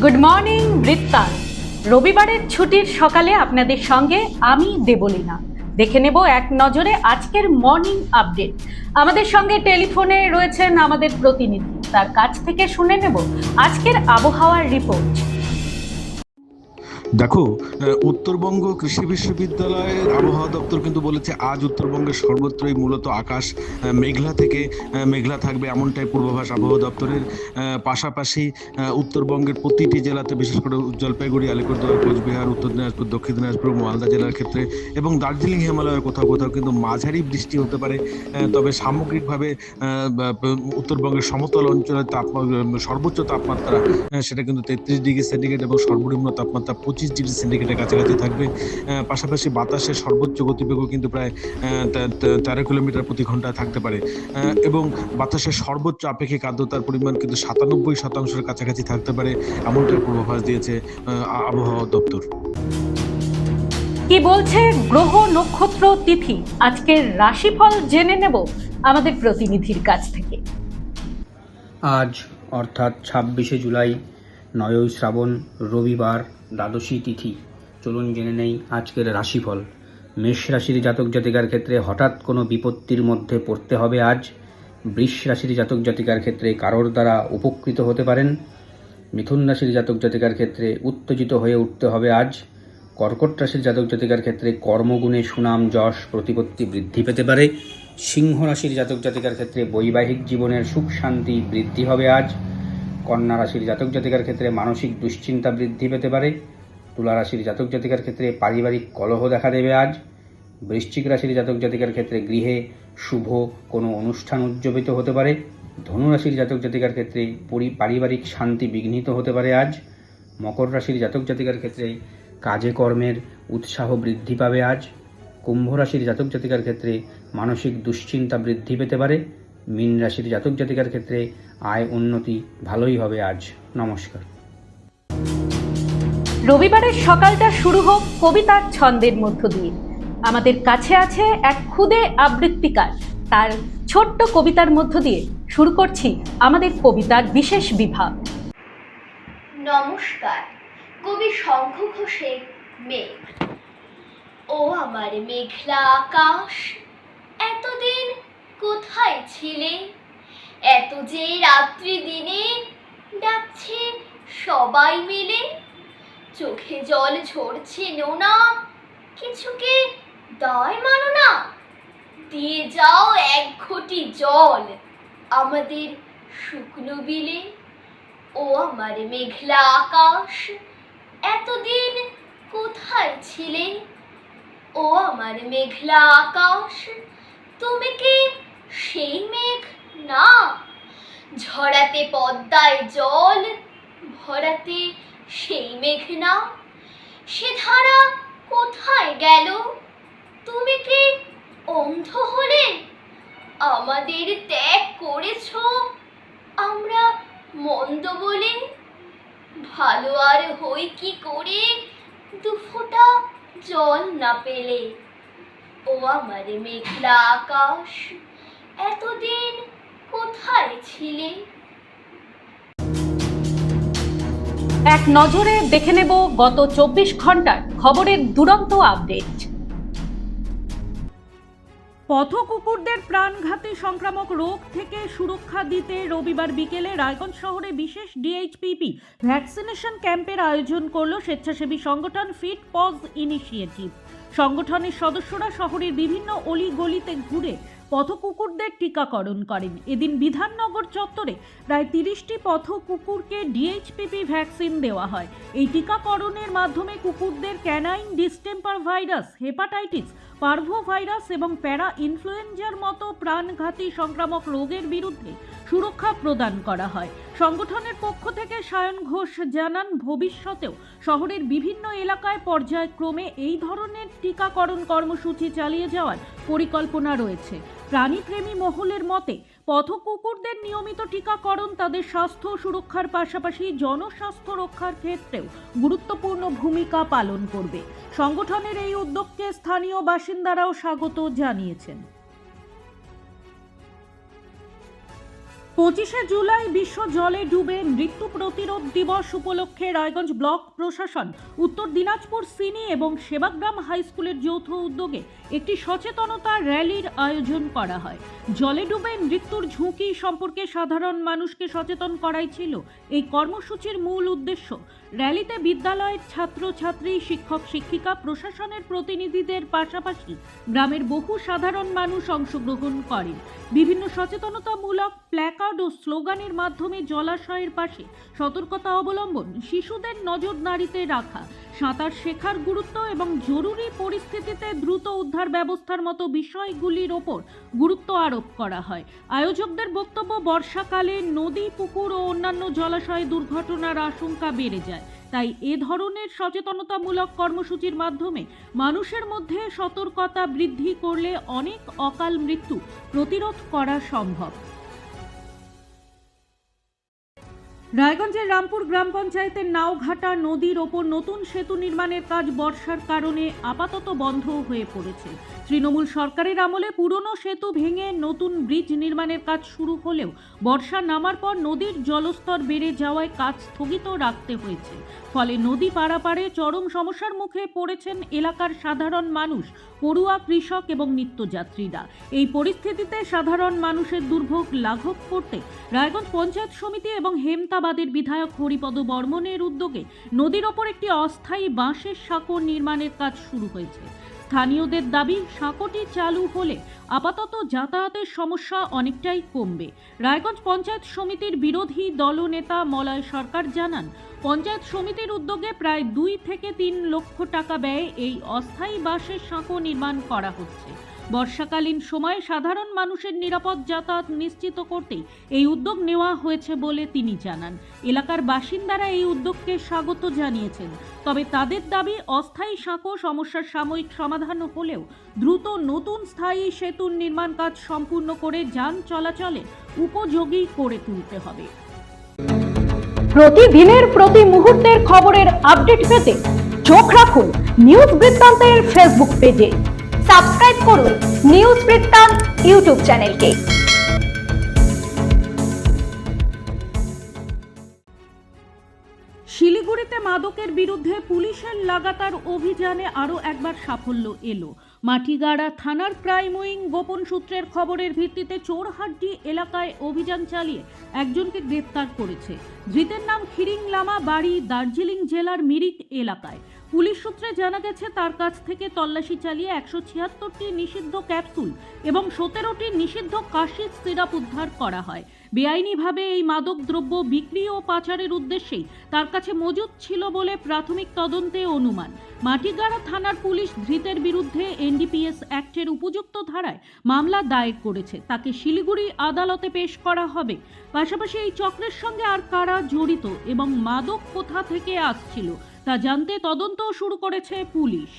Good morning বৃত্তান্ত। রবিবারের ছুটির সকালে আপনাদের সঙ্গে আমি দেবলীনা। দেখে নেব এক নজরে আজকের মর্নিং আপডেট। আমাদের সঙ্গে টেলিফোনে রয়েছেন আমাদের প্রতিনিধি, তার কাছ থেকে শুনে নেব আজকের আবহাওয়ার রিপোর্ট। দেখো, উত্তরবঙ্গ কৃষি বিশ্ববিদ্যালয়ের আবহাওয়া দপ্তর কিন্তু বলেছে আজ উত্তরবঙ্গের সর্বত্রই মূলত আকাশ মেঘলা থেকে মেঘলা থাকবে, এমনটাই পূর্বাভাস আবহাওয়া দপ্তরের। পাশাপাশি উত্তরবঙ্গের প্রতিটি জেলাতে, বিশেষ করে জলপাইগুড়ি, আলিপুরদুয়ার, কোচবিহার, উত্তর দিনাজপুর, দক্ষিণ দিনাজপুর, মালদা জেলার ক্ষেত্রে এবং দার্জিলিং হিমালয়ের কোথাও কোথাও কিন্তু মাঝারি বৃষ্টি হতে পারে। তবে সামগ্রিকভাবে উত্তরবঙ্গের সমতল অঞ্চলের সর্বোচ্চ তাপমাত্রা সেটা কিন্তু 33 ডিগ্রি সেন্টিগ্রেড এবং সর্বনিম্ন তাপমাত্রা 25 ডিগ্রি সেন্টিগ্রেডের কাছাকাছি থাকবে। পাশাপাশি বাতাসের সর্বোচ্চ গতিবেগও কিন্তু প্রায় 13 কিলোমিটার প্রতি ঘন্টায় থাকতে পারে এবং বাতাসের সর্বোচ্চ আপেক্ষিক আর্দ্রতার পরিমাণ কিন্তু 97% কাছাকাছি থাকতে পারে, এমনটাই পূর্বাভাস দিয়েছে আবহাওয়া দপ্তর। কি বলছে গ্রহ, নক্ষত্র, তিথি, আজকের রাশিফল জেনে নেব আমাদের প্রতিনিধির কাছ থেকে। আজ অর্থাৎ 26শে জুলাই, 9ই শ্রাবণ, রবিবার, দ্বাদশী তিথি। চলুন জেনে নেই আজকের রাশিফল। মেষ রাশির জাতক জাতিকার ক্ষেত্রে হঠাৎ কোনো বিপত্তির মধ্যে পড়তে হবে আজ। বৃষ রাশির জাতক জাতিকার ক্ষেত্রে কারোর দ্বারা উপকৃত হতে পারেন। মিথুন রাশির জাতক জাতিকার ক্ষেত্রে উত্তেজিত হয়ে উঠতে হবে আজ। কর্কট রাশির জাতক জাতিকার ক্ষেত্রে কর্মগুণে সুনাম, যশ, প্রতিপত্তি বৃদ্ধি পেতে পারে। সিংহ রাশির জাতক জাতিকার ক্ষেত্রে বৈবাহিক জীবনের সুখ শান্তি বৃদ্ধি হবে আজ। কন্যা রাশির জাতক জাতিকার ক্ষেত্রে মানসিক দুশ্চিন্তা বৃদ্ধি পেতে পারে। তুলা রাশির জাতক জাতিকার ক্ষেত্রে পারিবারিক কলহ দেখা দেবে আজ। বৃশ্চিক রাশির জাতক জাতিকার ক্ষেত্রে গৃহে শুভ কোনো অনুষ্ঠান উদযাপিত হতে পারে। ধনু রাশির জাতক জাতিকার ক্ষেত্রে পারিবারিক শান্তি বিঘ্নিত হতে পারে আজ। মকর রাশির জাতক জাতিকার ক্ষেত্রে কাজে কর্মের উৎসাহ বৃদ্ধি পাবে আজ। কুম্ভ রাশির জাতক জাতিকার ক্ষেত্রে মানসিক দুশ্চিন্তা বৃদ্ধি পেতে পারে। মীন রাশির জাতক জাতিকার ক্ষেত্রে আয় উন্নতি ভালোই হবে আজ। নমস্কার। রবিবারের সকালটা শুরু হোক কবিতার ছন্দের মধ্য দিয়ে। আমাদের কাছে আছে এক ক্ষুদে আবৃত্তিকার, তার ছোট্ট কবিতার মধ্য দিয়ে শুরু করছি আমাদের কবিতার বিশেষ বিভাগ। নমস্কার, কবি শঙ্খ ঘোষের মেঘ। ও আমার মেঘলা আকাশ, এতদিন কোথায় ছিলে? এত যে রাত্রি দিনে ডাকছে সবাই মিলে। চোখে জল ঝরছে নোনা, কিছুকে দায় মানো না। দিয়ে যাও এক ঘটি জল আমাদের শুকনো বিলে। ও আমার মেঘলা আকাশ, এতদিন কোথায় ছিলে? ও আমার মেঘলা আকাশ, তুমি কি সেই মেঘ না? ঝরাতে পদ্মায় জল ভরাতে সেই মেঘ না? সে ধারা কোথায় গেল? তুমি কি অন্ধ হলে? আমাদের ত্যাগ করেছ আমরা মন্দ বলে। ভালো আর হই কি করে দুফোঁটা জল না পেলে? ও আমার মেঘলা আকাশ, এতদিন কোথায় ছিলে? এক নজরে দেখে নেব গত 24 ঘন্টার খবরের দুরন্ত আপডেট। পথকুকুরদের প্রাণঘাতী সংক্রামক রোগ থেকে সুরক্ষা দিতে রবিবার বিকেলে রায়গঞ্জ শহরে বিশেষ ডিএইচপিপি ভ্যাকসিনেশন ক্যাম্পের আয়োজন করল স্বেচ্ছাসেবী সংগঠন ফিট পজ ইনিশিয়েটিভ। সংগঠনের সদস্যরা শহরের বিভিন্ন অলিগলিতে ঘুরে পথকুকুরদের টিকাকরণ করেন। এদিন বিধাননগর চত্বরে প্রায় 30টি পথকুকুরকে ডিএইচপিপি ভ্যাকসিন দেওয়া হয়। এই টিকাকরণের মাধ্যমে কুকুরদের canine distemper virus, hepatitis, parvo virus এবং প্যারা ইনফ্লুয়েঞ্জার মতো প্রাণঘাতী সংক্রামক রোগের বিরুদ্ধে সুরক্ষা প্রদান করা হয়। সংগঠনের পক্ষ থেকে সায়ন ঘোষ জানান, ভবিষ্যতেও শহরের বিভিন্ন এলাকায় পর্যায়ক্রমে এই ধরনের টিকাকরণ কর্মসূচি চালিয়ে যাওয়ার পরিকল্পনা রয়েছে। প্রাণীপ্রেমী মহলের মতে পথকুকুরদের নিয়মিত টিকাকরণ তাদের স্বাস্থ্য সুরক্ষার পাশাপাশি জনস্বাস্থ্য রক্ষার ক্ষেত্রেও গুরুত্বপূর্ণ ভূমিকা পালন করবে। সংগঠনের এই উদ্যোগকে স্থানীয় বাসিন্দারাও স্বাগত জানিয়েছেন। 25শে জুলাই বিশ্ব জলে ডুবে মৃত্যু প্রতিরোধ দিবস উপলক্ষে রায়গঞ্জ ব্লক প্রশাসন, উত্তর দিনাজপুর সিনি এবং সেবাগ্রাম হাই স্কুলের যৌথ উদ্যোগে একটি সচেতনতা র্যালির আয়োজন করা হয়। জলে ডুবে মৃত্যুর ঝুঁকি সম্পর্কে সাধারণ মানুষকে সচেতন করাই ছিল এই কর্মসূচির মূল উদ্দেশ্য। র্যালিতে বিদ্যালয়ের ছাত্রছাত্রী, শিক্ষক শিক্ষিকা, প্রশাসনের প্রতিনিধিদের পাশাপাশি গ্রামের বহু সাধারণ মানুষ অংশগ্রহণ করেন। বিভিন্ন সচেতনতামূলক প্ল্যাকার্ড ও স্লোগানের মাধ্যমে জলাশয়ের পাশে সতর্কতা অবলম্বন, শিশুদের নজরদারিতে রাখা, সাঁতার শেখার গুরুত্ব এবং জরুরি পরিস্থিতিতে দ্রুত উদ্ধার ব্যবস্থার মতো বিষয়গুলির ওপর গুরুত্ব আরোপ করা হয়। আয়োজকদের বক্তব্য, বর্ষাকালে নদী, পুকুর ও অন্যান্য জলাশয়ে দুর্ঘটনার আশঙ্কা বেড়ে যায়। তাই এ ধরনের সচেতনতামূলক কর্মসূচির মাধ্যমে মানুষের মধ্যে সতর্কতা বৃদ্ধি করলে অনেক অকাল মৃত্যু প্রতিরোধ করা সম্ভব। রায়গঞ্জের রামপুর গ্রাম পঞ্চায়েতের নাওঘাটা নদীর ওপর নতুন সেতু নির্মাণের কাজ বর্ষার কারণে আপাতত বন্ধ হয়ে পড়েছে। তৃণমূল সরকারের আমলে পুরনো সেতু ভেঙে নতুন ব্রিজ নির্মাণের কাজ শুরু হলেও বর্ষা নামার পর নদীর জলস্তর বেড়ে যাওয়ায় কাজ স্থগিত রাখতে হয়েছে। ফলে নদী পারাপারে চরম সমস্যার মুখে পড়েছেন এলাকার সাধারণ মানুষ, পড়ুয়া, কৃষক এবং নিত্যযাত্রীরা। এই পরিস্থিতিতে সাধারণ মানুষের দুর্ভোগ লাঘব করতে রায়গঞ্জ পঞ্চায়েত সমিতি এবং হেমতাবাদের বিধায়ক হরিপদ বর্মনের উদ্যোগে নদীর ওপর একটি অস্থায়ী বাঁশের সাঁকো নির্মাণের কাজ শুরু হয়েছে। স্থানীয়দের দাবি, সাঁকোটি চালু হলে আপাতত যাতায়াতের সমস্যা অনেকটাই কমবে। রায়গঞ্জ পঞ্চায়েত সমিতির বিরোধী দলনেতা মলয় সরকার জানান, পঞ্চায়েত সমিতির উদ্যোগে প্রায় 2 থেকে 3 লক্ষ টাকা ব্যয়ে এই অস্থায়ী বাঁশের সাঁকো নির্মাণ করা হচ্ছে। বর্ষাকালীন সময়ে সাধারণ মানুষের নিরাপদ যাতায়াত নিশ্চিত করতেই এই উদ্যোগ নেওয়া হয়েছে বলে তিনি জানান। এলাকার বাসিন্দারা এই উদ্যোগকে স্বাগত জানিয়েছেন। তবে তাদের দাবি, অস্থায়ী সাঁকো সমস্যার সাময়িক সমাধান হলেও দ্রুত নতুন স্থায়ী সেতুর নির্মাণ কাজ সম্পূর্ণ করে যান চলাচলে উপযোগী করে তুলতে হবে। প্রতিদিনের প্রতি মুহূর্তের খবরের আপডেট পেতে চোখ রাখুন নিউজ বৃত্তান্তের ফেসবুক পেজে। সাবস্ক্রাইব করুন নিউজ বৃত্তান্ত ইউটিউব চ্যানেলকে। শিলিগুড়িতে মাদকের বিরুদ্ধে পুলিশের লাগাতার অভিযানে আরও একবার সাফল্য এলো। মাটিগাড়া থানার ক্রাইম উইং গোপন সূত্রের খবরের ভিত্তিতে চোরহাট্টি এলাকায় অভিযান চালিয়ে একজনকে গ্রেপ্তার করেছে। ধৃতের নাম খিরিং লামা, বাড়ি দার্জিলিং জেলার মিরিক এলাকায়। পুলিশ সূত্রে জানা গেছে, তার কাছ থেকে তল্লাশি চালিয়ে 176টি নিষিদ্ধ ক্যাপসুল এবং 17টি নিষিদ্ধ কাশির সিরাপ উদ্ধার করা হয়। বেআইনিভাবে এই মাদক দ্রব্য বিক্রি ও পাচারের উদ্দেশ্যেই তার কাছে মজুদ ছিল বলে প্রাথমিক তদন্তে অনুমান। মাটিগাড়া থানার পুলিশ ধৃতের বিরুদ্ধে এনডিপিএস অ্যাক্টের উপযুক্ত ধারায় মামলা দায়ের করেছে। তাকে শিলিগুড়ি আদালতে পেশ করা হবে। পাশাপাশি এই চক্রের সঙ্গে আর কারা জড়িত এবং মাদক কোথা থেকে আসছিল তা জানতে তদন্ত শুরু করেছে পুলিশ।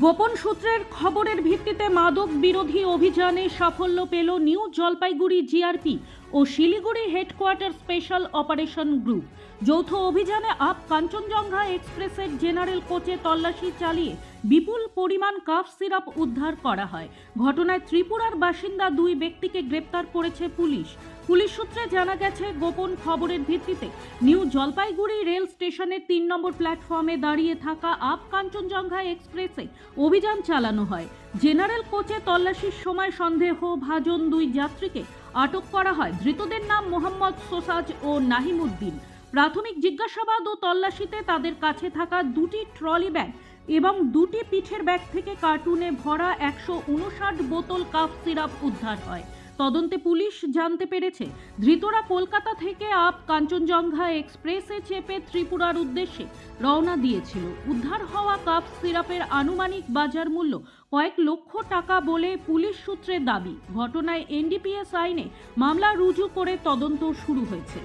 গোপন সূত্রের খবরের ভিত্তিতে মাদক বিরোধী অভিযানে সাফল্য পেল নিউ জলপাইগুড়ি জিআরপি ও Siliguri headquarter special operation group. যৌথ অভিযানে আপ কাঞ্চনজঙ্ঘা এক্সপ্রেসের জেনারেল কোচে তল্লাশি চালিয়ে বিপুল পরিমাণ কাফ সিরাপ উদ্ধার করা হয়। ঘটনায় ত্রিপুরার বাসিন্দা 2 ব্যক্তিকে গ্রেপ্তার করেছে পুলিশ। পুলিশ সূত্রে জানা গেছে, গোপন খবরের ভিত্তিতে নিউ জলপাইগুড়ি রেল স্টেশনের 3 নম্বর প্ল্যাটফর্মে দাঁড়িয়ে থাকা আপ কাঞ্চনজঙ্ঘা এক্সপ্রেসে অভিযান চালানো হয়। জেনারেল কোচে তল্লাশির সময় সন্দেহভাজন 2 যাত্রীকে আটক করা হয়। ধৃতদের নাম মোহাম্মদ সোসাজ ও নাহিমউদ্দিন। প্রাথমিক জিজ্ঞাসাবাদ ও তল্লাশিতে তাদের কাছে থাকা 2টি ট্রলি ব্যাগ এবং 2টি পিঠের ব্যাগ থেকে কার্টুনে ভরা 159 বোতল কাফ সিরাপ উদ্ধার হয়। তদন্তে পুলিশ জানতে পেরেছে, ধৃতরা কলকাতা থেকে আপ কাঞ্চনজঙ্ঘা এক্সপ্রেসে চেপে ত্রিপুরার উদ্দেশ্যে রওনা দিয়েছিল। উদ্ধার হওয়া কাফ সিরাপের আনুমানিক বাজার মূল্য কয়েক লক্ষ টাকা বলে পুলিশ সূত্রে দাবি। ঘটনায় এনডিপিএস আইনে মামলা রুজু করে তদন্ত শুরু হয়েছে।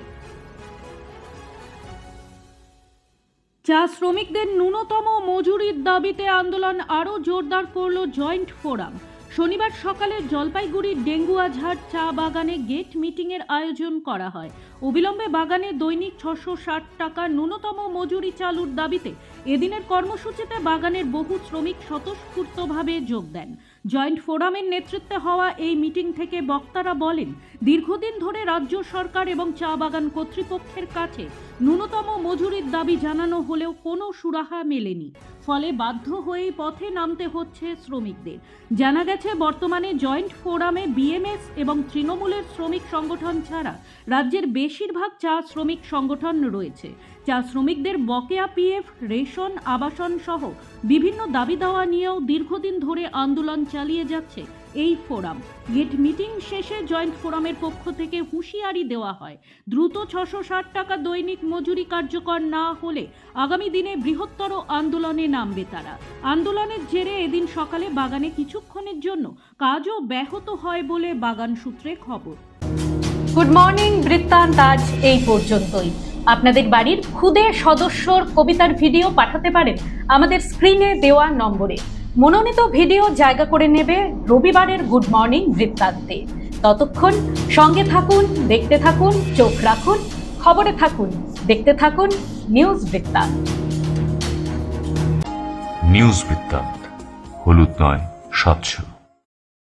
চা শ্রমিকদের ন্যূনতম মজুরির দাবিতে আন্দোলন আরও জোরদার করল জয়েন্ট ফোরাম। শনিবার সকালে জলপাইগুড়ির ডেঙ্গুয়াঝাড় চা বাগানে গেট মিটিংয়ের আয়োজন করা হয়। অবিলম্বে বাগানে দৈনিক 660 টাকা ন্যূনতম মজুরি চালুর দাবিতে এদিনের কর্মসূচিতে বাগানের বহু শ্রমিক স্বতঃস্ফূর্তভাবে যোগ দেন। জয়েন্ট ফোরামের নেতৃত্বে হওয়া এই মিটিং থেকে বক্তারা বলেন, দীর্ঘদিন ধরে রাজ্য সরকার এবং চা বাগান কর্তৃপক্ষের কাছে ন্যূনতম মজুরির দাবি জানানো হলেও কোনো সুরাহা মেলেনি। ফলে বাধ্য হয়েই পথে নামতে হচ্ছে শ্রমিকদের। জানা গেছে, বর্তমানে জয়েন্ট ফোরামে বিএমএস এবং তৃণমূলের শ্রমিক সংগঠন ছাড়া রাজ্যের বেশিরভাগ চা শ্রমিক সংগঠন রয়েছে। চা শ্রমিকদের বকেয়া পিএফ, রেশন, আবাসন সহ বিভিন্ন দাবি দাওয়া নিয়েও দীর্ঘদিন ধরে আন্দোলন চালিয়ে যাচ্ছে এই ফোরাম। গেট মিটিং শেষে জয়েন্ট ফোরামের পক্ষ থেকে হুঁশিয়ারি দেওয়া হয়, দ্রুত 660 টাকা দৈনিক মজুরি কার্যকর না হলে আগামী দিনে বৃহত্তর আন্দোলনে নামবে তারা। আন্দোলনের জেরে এদিন সকালে বাগানে কিছুক্ষণের জন্য কাজও ব্যাহত হয় বলে বাগান সূত্রে খবর। গুড মর্নিং বৃত্তান্ত আজ এই পর্যন্তই। আপনাদের বাড়ির খুদে সদস্যর কবিতার ভিডিও পাঠাতে পারেন আমাদের স্ক্রিনে দেওয়া নম্বরে। মনোনীত ভিডিও জায়গা করে নেবে রবিবারের গুড মর্নিং বৃত্তান্তে। ততক্ষণ সঙ্গে থাকুন, দেখতে থাকুন, চোখ রাখুন, খবরে থাকুন, দেখতে থাকুন নিউজ বৃত্তান্ত। নিউজ বৃত্তান্ত, হলুদ নয়, স্বচ্ছ।